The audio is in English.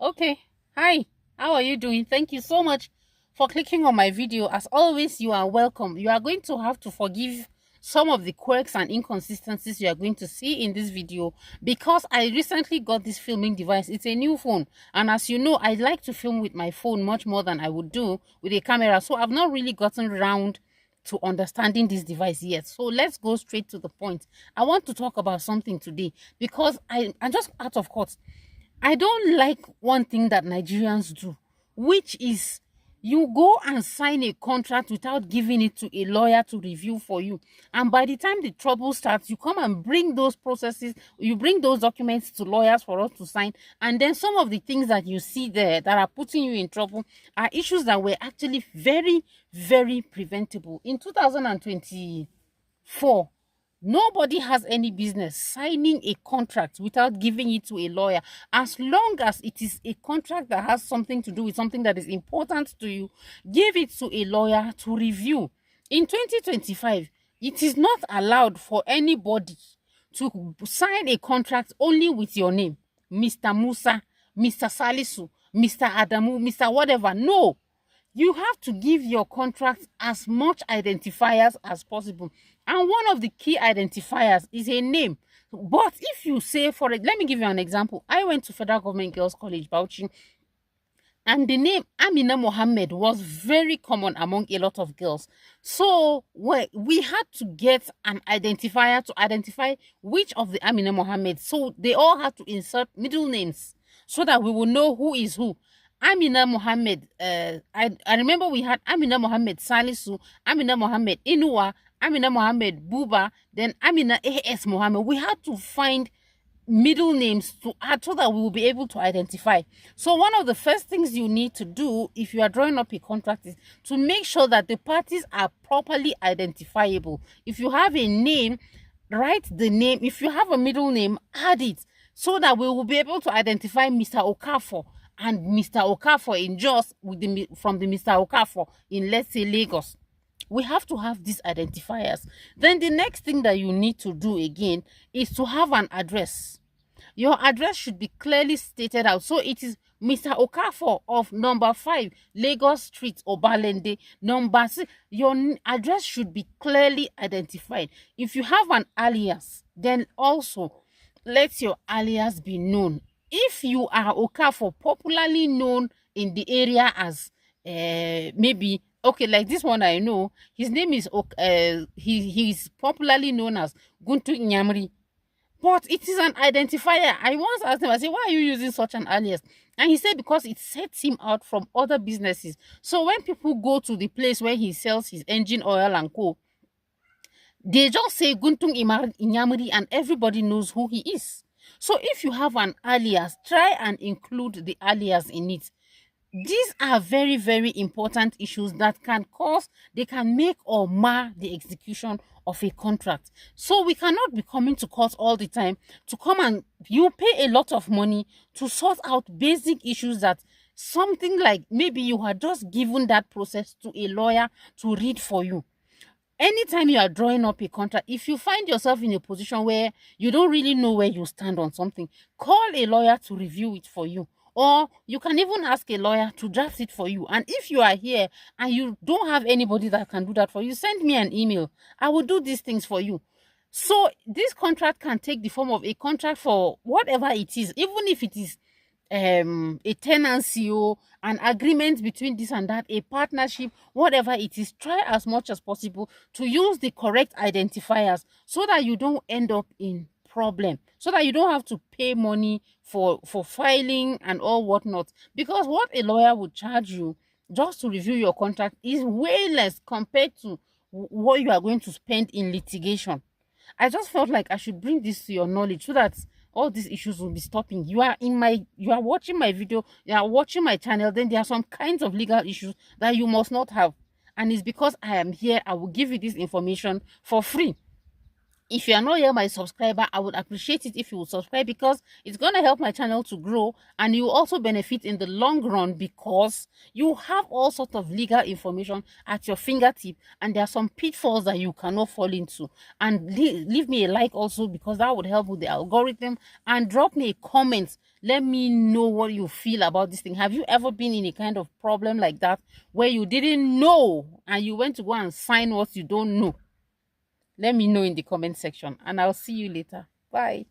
Okay. Hi. How are you doing? Thank you so much for clicking on my video. As always, you are welcome. You are going to have to forgive some of the quirks and inconsistencies you are going to see in this video because I recently got this filming device. It's a new phone, and as you know, I like to film with my phone much more than I would do with a camera. So I've not really gotten around to understanding this device yet. So let's go straight to the point. I want to talk about something today because I'm just out of court. I don't like one thing that Nigerians do, which is you go and sign a contract without giving it to a lawyer to review for you. And by the time the trouble starts, you come and bring those processes, you bring those documents to lawyers for us to sign. And then some of the things that you see there that are putting you in trouble are issues that were actually very, very preventable. In 2024, nobody has any business signing a contract without giving it to a lawyer. As long as it is a contract that has something to do with something that is important to you, give it to a lawyer to review. In 2025, it is not allowed for anybody to sign a contract only with your name, Mr. Musa, Mr. Salisu, Mr. Adamu, Mr. whatever. No, you have to give your contract as much identifiers as possible. And one of the key identifiers is a name. But if you say, let me give you an example. I went to Federal Government Girls College, Bauchi, and the name Amina Mohammed was very common among a lot of girls. So we had to get an identifier to identify which of the Amina Mohammed. So they all had to insert middle names so that we will know who is who. Amina Mohammed, I remember we had Amina Mohammed Salisu, Amina Mohammed Inua, Amina Mohammed Buba, then Amina A.S. Mohammed. We had to find middle names to add so that we will be able to identify. So one of the first things you need to do if you are drawing up a contract is to make sure that the parties are properly identifiable. If you have a name, write the name. If you have a middle name, add it so that we will be able to identify Mr. Okafor and Mr. Okafor in Jos from the Mr. Okafor in, let's say, Lagos. We have to have these identifiers. Then the next thing that you need to do again is to have an address. Your address should be clearly stated out. So it is Mr. Okafor of number 5 Lagos Street, Obalende. Number 6, your address should be clearly identified. If you have an alias, then also let your alias be known. If you are Okafor, popularly known in the area as maybe, okay, like this one I know, his name is he's popularly known as Guntu Nyamri, but it is an identifier. I once asked him, I said, why are you using such an alias? And he said because it sets him out from other businesses. So when people go to the place where he sells his engine oil and co, they just say Guntung Inyamri and everybody knows who he is. So if you have an alias, try and include the alias in it. These are very, very important issues that they can make or mar the execution of a contract. So we cannot be coming to court all the time to come and you pay a lot of money to sort out basic issues that something like maybe you had just given that process to a lawyer to read for you. Anytime you are drawing up a contract, if you find yourself in a position where you don't really know where you stand on something, call a lawyer to review it for you. Or you can even ask a lawyer to draft it for you. And if you are here and you don't have anybody that can do that for you, send me an email. I will do these things for you. So this contract can take the form of a contract for whatever it is, even if it is a tenancy or an agreement between this and that, a partnership, whatever it is. Try as much as possible to use the correct identifiers so that you don't end up in problem, so that you don't have to pay money for filing and all whatnot, because what a lawyer would charge you just to review your contract is way less compared to what you are going to spend in litigation. I just felt like I should bring this to your knowledge so that all these issues will be stopping. You are watching my video, you are watching my channel, then there are some kinds of legal issues that you must not have. And it's because I am here, I will give you this information for free. If you are not yet my subscriber, I would appreciate it if you would subscribe, because it's going to help my channel to grow, and you also benefit in the long run because you have all sorts of legal information at your fingertip, and there are some pitfalls that you cannot fall into. And leave me a like also, because that would help with the algorithm, and drop me a comment. Let me know what you feel about this thing. Have you ever been in a kind of problem like that where you didn't know and you went to go and sign what you don't know? Let me know in the comment section, and I'll see you later. Bye.